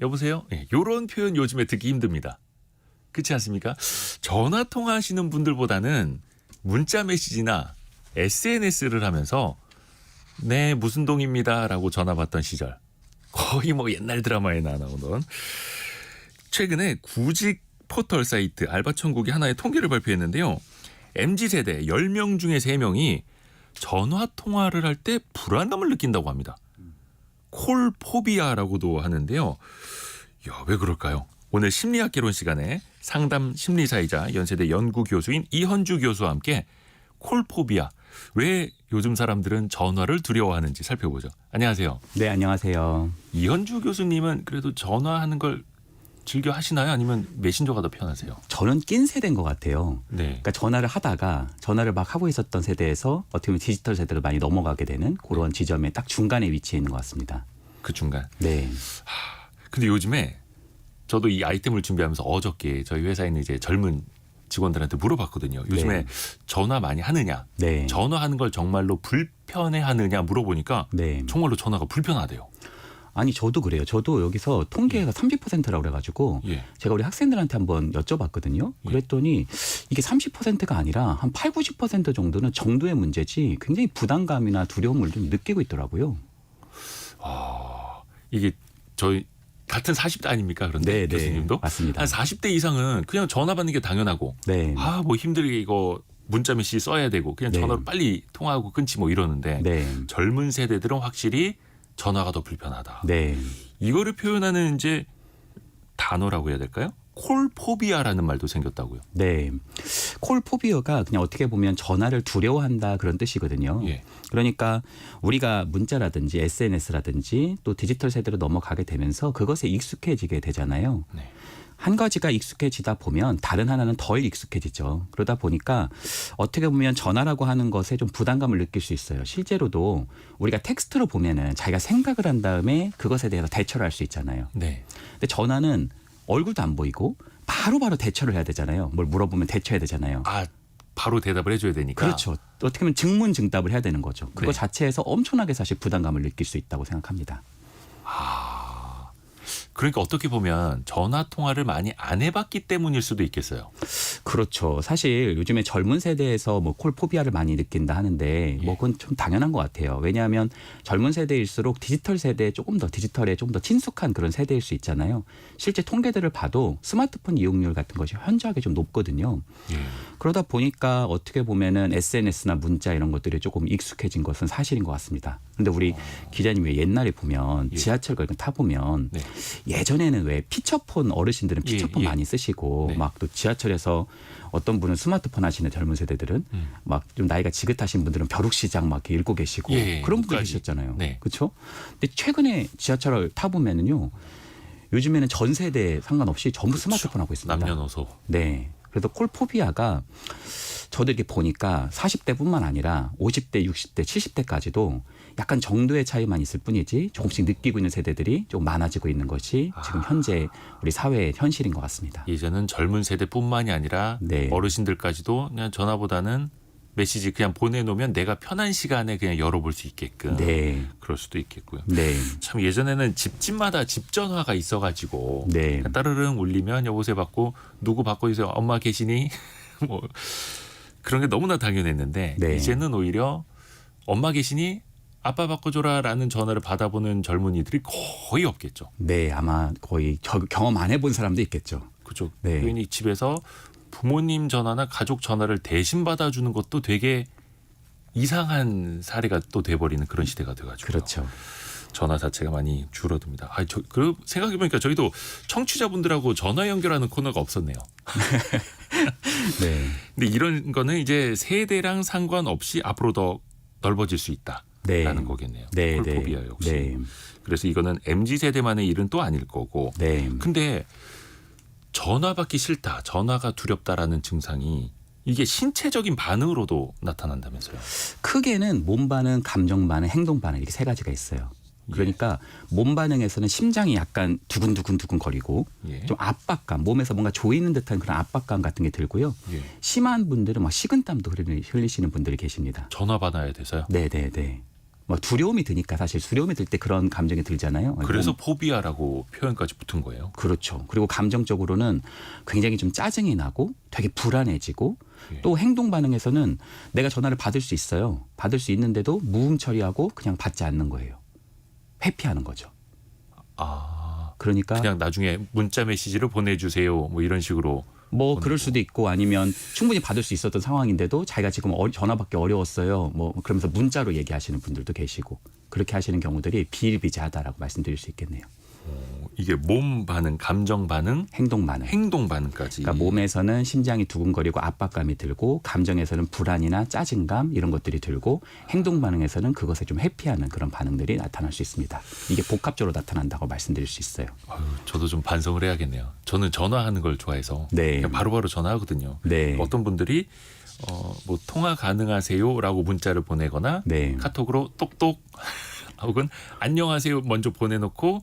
여보세요? 예, 요런 표현 요즘에 듣기 힘듭니다. 그렇지 않습니까? 전화 통화하시는 분들보다는 문자 메시지나 SNS를 하면서 네 무슨 동입니다라고 전화 받던 시절 거의 뭐 옛날 드라마에 나오던 최근에 구직 포털 사이트 알바천국이 하나의 통계를 발표했는데요. MZ세대 10명 중에 3명이 전화 통화를 할 때 불안감을 느낀다고 합니다. 콜포비아라고도 하는데요. 야, 왜 그럴까요? 오늘 심리학 개론 시간에 상담 심리사이자 연세대 연구교수인 이현주 교수와 함께 콜포비아, 왜 요즘 사람들은 전화를 두려워하는지 살펴보죠. 안녕하세요. 네, 안녕하세요. 이현주 교수님은 그래도 전화하는 걸 즐겨 하시나요? 아니면 메신저가 더 편하세요? 저는 낀 세대인 것 같아요. 네. 그러니까 전화를 하다가 전화를 막 하고 있었던 세대에서 어떻게 보면 디지털 세대로 많이 넘어가게 되는 그런 지점에 딱 중간에 위치해 있는 것 같습니다. 그 중간. 네. 근데 요즘에 저도 이 아이템을 준비하면서 어저께 저희 회사에 있는 이제 젊은 직원들한테 물어봤거든요. 요즘에 네. 전화 많이 하느냐, 네. 전화하는 걸 정말로 불편해하느냐 물어보니까 네. 정말로 전화가 불편하대요. 아니 저도 그래요. 저도 여기서 통계가 30%라고 그래가지고 예. 제가 우리 학생들한테 한번 여쭤봤거든요. 그랬더니 이게 30%가 아니라 한 8, 90% 정도는 정도의 문제지 굉장히 부담감이나 두려움을 좀 느끼고 있더라고요. 이게 저희 같은 40대 아닙니까? 그런데 네, 교수님도 네, 맞습니다. 한 40대 이상은 그냥 전화 받는 게 당연하고 네. 뭐 힘들게 이거 문자 메시지 써야 되고 그냥 네. 전화로 빨리 통화하고 끊지 뭐 이러는데 네. 젊은 세대들은 확실히 전화가 더 불편하다. 네. 이거를 표현하는 이제 단어라고 해야 될까요? 콜포비아라는 말도 생겼다고요. 네. 콜포비어가 그냥 어떻게 보면 전화를 두려워한다 그런 뜻이거든요. 예. 그러니까 우리가 문자라든지 SNS라든지 또 디지털 세대로 넘어가게 되면서 그것에 익숙해지게 되잖아요. 네. 한 가지가 익숙해지다 보면 다른 하나는 덜 익숙해지죠. 그러다 보니까 어떻게 보면 전화라고 하는 것에 좀 부담감을 느낄 수 있어요. 실제로도 우리가 텍스트로 보면은 자기가 생각을 한 다음에 그것에 대해서 대처를 할 수 있잖아요. 네. 근데 전화는 얼굴도 안 보이고 바로바로 대처를 해야 되잖아요. 뭘 물어보면 대처해야 되잖아요. 바로 대답을 해줘야 되니까. 그렇죠. 어떻게 보면 증문증답을 해야 되는 거죠. 그거 네. 자체에서 엄청나게 사실 부담감을 느낄 수 있다고 생각합니다. 그러니까 어떻게 보면 전화 통화를 많이 안 해봤기 때문일 수도 있겠어요. 그렇죠. 사실 요즘에 젊은 세대에서 뭐 콜포비아를 많이 느낀다 하는데 뭐 그건 좀 당연한 것 같아요. 왜냐하면 젊은 세대일수록 디지털 세대에 조금 더 디지털에 좀 더 친숙한 그런 세대일 수 있잖아요. 실제 통계들을 봐도 스마트폰 이용률 같은 것이 현저하게 좀 높거든요. 예. 그러다 보니까 어떻게 보면은 SNS나 문자 이런 것들이 조금 익숙해진 것은 사실인 것 같습니다. 그런데 우리 기자님이 옛날에 보면 예. 지하철 같은 거 타보면 네. 예전에는 왜 피처폰 어르신들은 피처폰 예. 많이 쓰시고 네. 막 또 지하철에서 어떤 분은 스마트폰 하시는 젊은 세대들은 막 좀 나이가 지긋하신 분들은 벼룩시장 막 이렇게 읽고 계시고 예. 그런 분들 끝까지. 계셨잖아요. 네. 그렇죠? 근데 최근에 지하철을 타보면은요. 요즘에는 전 세대 상관없이 전부 스마트폰 하고 있습니다. 남녀노소. 네. 그래서 콜포비아가 저도 이렇게 보니까 40대뿐만 아니라 50대, 60대, 70대까지도 약간 정도의 차이만 있을 뿐이지 조금씩 느끼고 있는 세대들이 좀 많아지고 있는 것이 지금 현재 우리 사회의 현실인 것 같습니다. 예전은 젊은 세대뿐만이 아니라 네. 어르신들까지도 그냥 전화보다는 메시지 그냥 보내놓으면 내가 편한 시간에 그냥 열어볼 수 있게끔 네. 그럴 수도 있겠고요. 네. 참 예전에는 집집마다 집 전화가 있어가지고 네. 따르릉 울리면 여보세요 받고 누구 받고 있어요 엄마 계시니 뭐 그런 게 너무나 당연했는데 네. 이제는 오히려 엄마 계시니 아빠 바꿔줘라라는 전화를 받아보는 젊은이들이 거의 없겠죠. 네. 아마 거의 경험 안 해본 사람도 있겠죠. 그렇죠. 네. 괜히 집에서 부모님 전화나 가족 전화를 대신 받아주는 것도 되게 이상한 사례가 또 돼버리는 그런 시대가 돼가지고 그렇죠. 전화 자체가 많이 줄어듭니다. 그 생각해보니까 저희도 청취자분들하고 전화 연결하는 코너가 없었네요. 네. 근데 이런 거는 이제 세대랑 상관없이 앞으로 더 넓어질 수 있다라는 네. 거겠네요. 네. 콜포비아 네. 역시. 네. 그래서 이거는 MZ세대만의 일은 또 아닐 거고. 네. 근데 전화 받기 싫다, 전화가 두렵다라는 증상이 이게 신체적인 반응으로도 나타난다면서요. 크게는 몸 반응, 감정 반응, 행동 반응 이렇게 세 가지가 있어요. 그러니까 몸 반응에서는 심장이 약간 두근두근 거리고 예. 좀 압박감, 몸에서 뭔가 조이는 듯한 그런 압박감 같은 게 들고요. 예. 심한 분들은 막 식은땀도 흘리시는 분들이 계십니다. 전화 받아야 돼서요. 네네네. 뭐 두려움이 드니까 사실 두려움이 들 때 그런 감정이 들잖아요. 그래서 포비아라고 표현까지 붙은 거예요. 그렇죠. 그리고 감정적으로는 굉장히 좀 짜증이 나고 되게 불안해지고 예. 또 행동 반응에서는 내가 전화를 받을 수 있어요. 받을 수 있는데도 무음 처리하고 그냥 받지 않는 거예요. 회피하는 거죠. 아, 그러니까 그냥 나중에 문자 메시지를 보내주세요. 뭐 이런 식으로. 뭐 그럴 수도 있고 아니면 충분히 받을 수 있었던 상황인데도 자기가 지금 전화 받기 어려웠어요. 뭐 그러면서 문자로 얘기하시는 분들도 계시고 그렇게 하시는 경우들이 비일비재하다라고 말씀드릴 수 있겠네요. 이게 몸 반응, 감정 반응, 행동 반응. 행동 반응까지. 그러니까 몸에서는 심장이 두근거리고 압박감이 들고 감정에서는 불안이나 짜증감 이런 것들이 들고 행동 반응에서는 그것에 좀 회피하는 그런 반응들이 나타날 수 있습니다. 이게 복합적으로 나타난다고 말씀드릴 수 있어요. 아유, 저도 좀 반성을 해야겠네요. 저는 전화하는 걸 좋아해서 네. 그냥 바로바로 전화하거든요. 네. 어떤 분들이 뭐 통화 가능하세요라고 문자를 보내거나 네. 카톡으로 똑똑 혹은 안녕하세요 먼저 보내놓고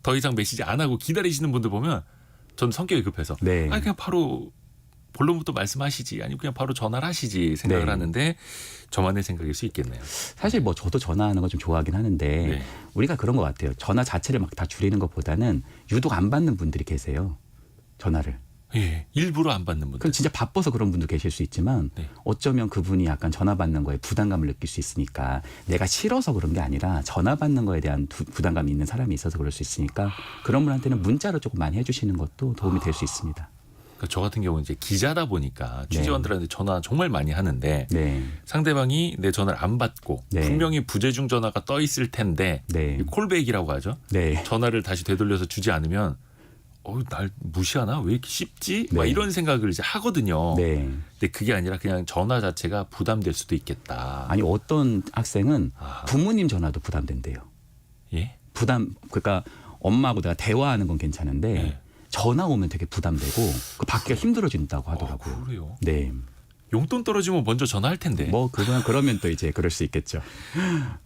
더 이상 메시지 안 하고 기다리시는 분들 보면 전 성격이 급해서 네. 그냥 바로 본론부터 말씀하시지 아니면 그냥 바로 전화를 하시지 생각을 네. 하는데 저만의 생각일 수 있겠네요. 사실 뭐 저도 전화하는 거 좀 좋아하긴 하는데 네. 우리가 그런 것 같아요. 전화 자체를 막 다 줄이는 것보다는 유독 안 받는 분들이 계세요. 전화를. 예, 일부러 안 받는 분들. 그럼 진짜 바빠서 그런 분도 계실 수 있지만 네. 어쩌면 그분이 약간 전화 받는 거에 부담감을 느낄 수 있으니까 내가 싫어서 그런 게 아니라 전화 받는 거에 대한 부담감이 있는 사람이 있어서 그럴 수 있으니까 그런 분한테는 문자로 조금 많이 해주시는 것도 도움이 될 수 있습니다. 그러니까 저 같은 경우는 이제 기자다 보니까 취재원들한테 전화 정말 많이 하는데 네. 상대방이 내 전화를 안 받고 네. 분명히 부재중 전화가 떠 있을 텐데 네. 콜백이라고 하죠. 네. 전화를 다시 되돌려서 주지 않으면 날 무시하나? 왜 이렇게 쉽지? 막 네. 이런 생각을 이제 하거든요. 네. 근데 그게 아니라 그냥 전화 자체가 부담될 수도 있겠다. 아니 어떤 학생은 아. 부모님 전화도 부담된대요. 예? 그러니까 엄마하고 내가 대화하는 건 괜찮은데 네. 전화 오면 되게 부담되고 그 받기가 힘들어진다고 하더라고요. 그래요? 네. 용돈 떨어지면 먼저 전화할 텐데. 뭐 그러면 또 이제 그럴 수 있겠죠.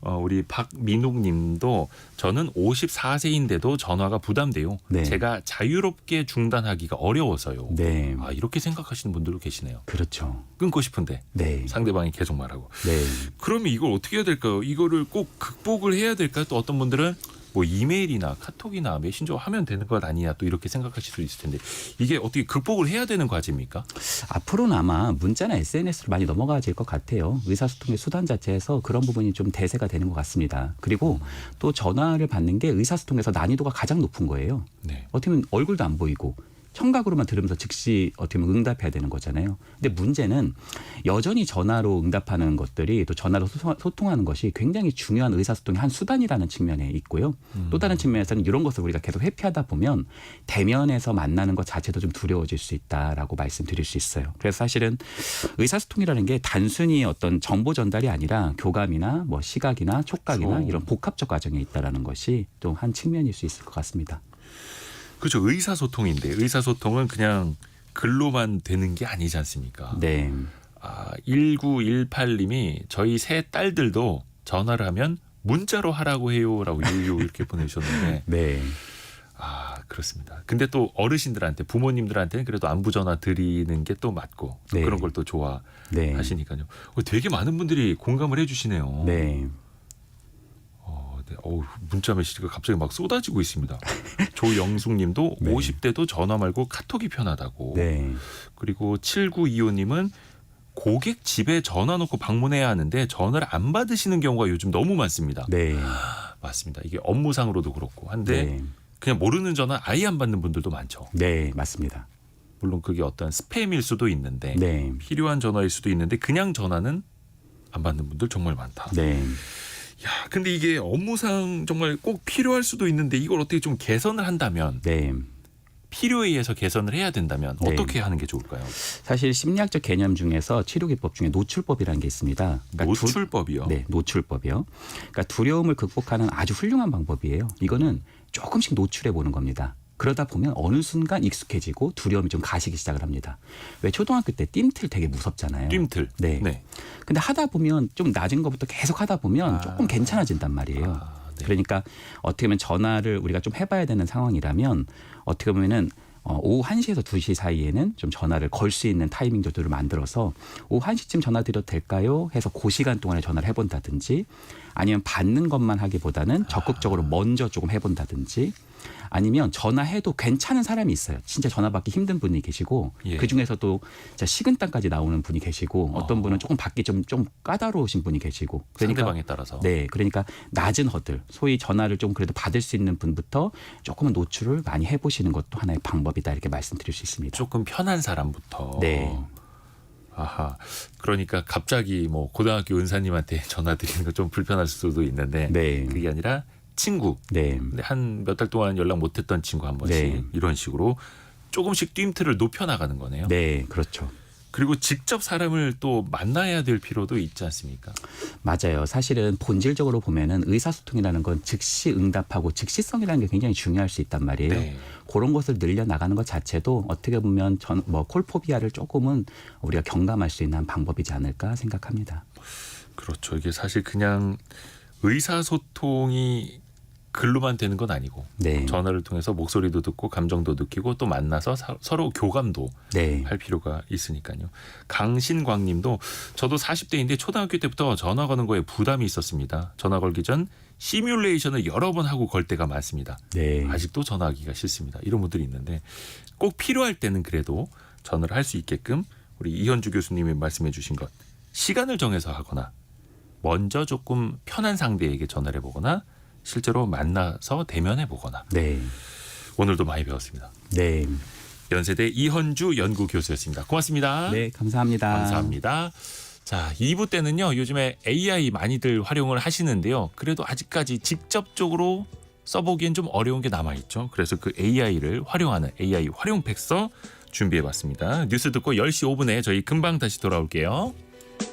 우리 박민욱님도 저는 54세인데도 전화가 부담돼요. 네. 제가 자유롭게 중단하기가 어려워서요. 네. 이렇게 생각하시는 분들도 계시네요. 그렇죠. 끊고 싶은데 네. 상대방이 계속 말하고. 네. 그러면 이걸 어떻게 해야 될까요? 이거를 꼭 극복을 해야 될까요? 또 어떤 분들은 뭐 이메일이나 카톡이나 메신저 하면 되는 것 아니냐 또 이렇게 생각하실 수 있을 텐데 이게 어떻게 극복을 해야 되는 과제입니까? 앞으로는 아마 문자나 SNS로 많이 넘어가질 것 같아요. 의사소통의 수단 자체에서 그런 부분이 좀 대세가 되는 것 같습니다. 그리고 또 전화를 받는 게 의사소통에서 난이도가 가장 높은 거예요. 네. 어떻게 보면 얼굴도 안 보이고 청각으로만 들으면서 즉시 어떻게 보면 응답해야 되는 거잖아요. 근데 문제는 여전히 전화로 응답하는 것들이 또 전화로 소통하는 것이 굉장히 중요한 의사소통의 한 수단이라는 측면에 있고요. 또 다른 측면에서는 이런 것을 우리가 계속 회피하다 보면 대면에서 만나는 것 자체도 좀 두려워질 수 있다라고 말씀드릴 수 있어요. 그래서 사실은 의사소통이라는 게 단순히 어떤 정보 전달이 아니라 교감이나 뭐 시각이나 촉각이나 그렇죠. 이런 복합적 과정에 있다라는 것이 또 한 측면일 수 있을 것 같습니다. 그렇죠. 의사소통인데 의사소통은 그냥 글로만 되는 게 아니지 않습니까? 네. 1918님이 저희 세 딸들도 전화를 하면 문자로 하라고 해요라고 유유 이렇게 보내주셨는데 네. 그렇습니다. 근데 또 어르신들한테 부모님들한테는 그래도 안부 전화 드리는 게 또 맞고 또 네. 그런 걸 또 네. 좋아하시니까요. 되게 많은 분들이 공감을 해주시네요. 네. 네. 문자 메시지가 갑자기 막 쏟아지고 있습니다. 조영숙님도 네. 50대도 전화 말고 카톡이 편하다고. 네. 그리고 7925님은 고객 집에 전화 놓고 방문해야 하는데 전화를 안 받으시는 경우가 요즘 너무 많습니다. 네. 맞습니다. 이게 업무상으로도 그렇고 한데 네. 그냥 모르는 전화 아예 안 받는 분들도 많죠. 네, 맞습니다. 물론 그게 어떤 스팸일 수도 있는데 네. 필요한 전화일 수도 있는데 그냥 전화는 안 받는 분들 정말 많다. 네. 근데 이게 업무상 정말 꼭 필요할 수도 있는데 이걸 어떻게 좀 개선을 한다면 네. 필요에 의해서 개선을 해야 된다면 네. 어떻게 하는 게 좋을까요? 사실 심리학적 개념 중에서 치료기법 중에 노출법이라는 게 있습니다. 그러니까 노출법이요? 네, 노출법이요. 그러니까 두려움을 극복하는 아주 훌륭한 방법이에요. 이거는 조금씩 노출해 보는 겁니다. 그러다 보면 어느 순간 익숙해지고 두려움이 좀 가시기 시작을 합니다. 왜 초등학교 때 뜀틀 되게 무섭잖아요. 뜀틀. 네. 네. 근데 하다 보면 좀 낮은 것부터 계속 하다 보면 조금 괜찮아진단 말이에요. 네. 그러니까 어떻게 보면 전화를 우리가 좀 해봐야 되는 상황이라면 어떻게 보면은 오후 1시에서 2시 사이에는 좀 전화를 걸 수 있는 타이밍들을 만들어서 오후 1시쯤 전화 드려도 될까요? 해서 그 시간 동안에 전화를 해본다든지 아니면 받는 것만 하기보다는 적극적으로 먼저 조금 해본다든지 아니면 전화해도 괜찮은 사람이 있어요. 진짜 전화 받기 힘든 분이 계시고 예. 그중에서도 진짜 식은땀까지 나오는 분이 계시고 어떤 분은 조금 받기 좀 까다로우신 분이 계시고 그러니까 상대방에 따라서. 네, 그러니까 낮은 허들, 소위 전화를 좀 그래도 받을 수 있는 분부터 조금은 노출을 많이 해보시는 것도 하나의 방법이다 이렇게 말씀드릴 수 있습니다. 조금 편한 사람부터. 네. 아하. 그러니까 갑자기 뭐 고등학교 은사님한테 전화 드리는 거 좀 불편할 수도 있는데 네, 그게 아니라 친구. 네, 근데 한 몇 달 동안 연락 못했던 친구 한 번씩 네. 이런 식으로 조금씩 뜀틀을 높여 나가는 거네요. 네, 그렇죠. 그리고 직접 사람을 또 만나야 될 필요도 있지 않습니까? 맞아요. 사실은 본질적으로 보면은 의사소통이라는 건 즉시 응답하고 즉시성이라는 게 굉장히 중요할 수 있단 말이에요. 네. 그런 것을 늘려 나가는 것 자체도 어떻게 보면 콜포비아를 조금은 우리가 경감할 수 있는 방법이지 않을까 생각합니다. 그렇죠. 이게 사실 그냥 의사소통이 글로만 되는 건 아니고 네, 전화를 통해서 목소리도 듣고 감정도 느끼고 또 만나서 서로 교감도 네, 할 필요가 있으니까요. 강신광 님도 저도 40대인데 초등학교 때부터 전화 거는 거에 부담이 있었습니다. 전화 걸기 전 시뮬레이션을 여러 번 하고 걸 때가 많습니다. 네, 아직도 전화하기가 싫습니다. 이런 분들이 있는데 꼭 필요할 때는 그래도 전화를 할 수 있게끔 우리 이현주 교수님이 말씀해 주신 것 시간을 정해서 하거나 먼저 조금 편한 상대에게 전화를 해보거나 실제로 만나서 대면해 보거나 네, 오늘도 많이 배웠습니다. 네, 연세대 이현주 연구 교수였습니다. 고맙습니다. 네, 감사합니다. 감사합니다. 자, 2부 때는요. 요즘에 AI 많이들 활용을 하시는데요. 그래도 아직까지 직접적으로 써보기엔 좀 어려운 게 남아있죠. 그래서 그 AI를 활용하는 AI 활용 팩서 준비해봤습니다. 뉴스 듣고 10시 5분에 저희 금방 다시 돌아올게요.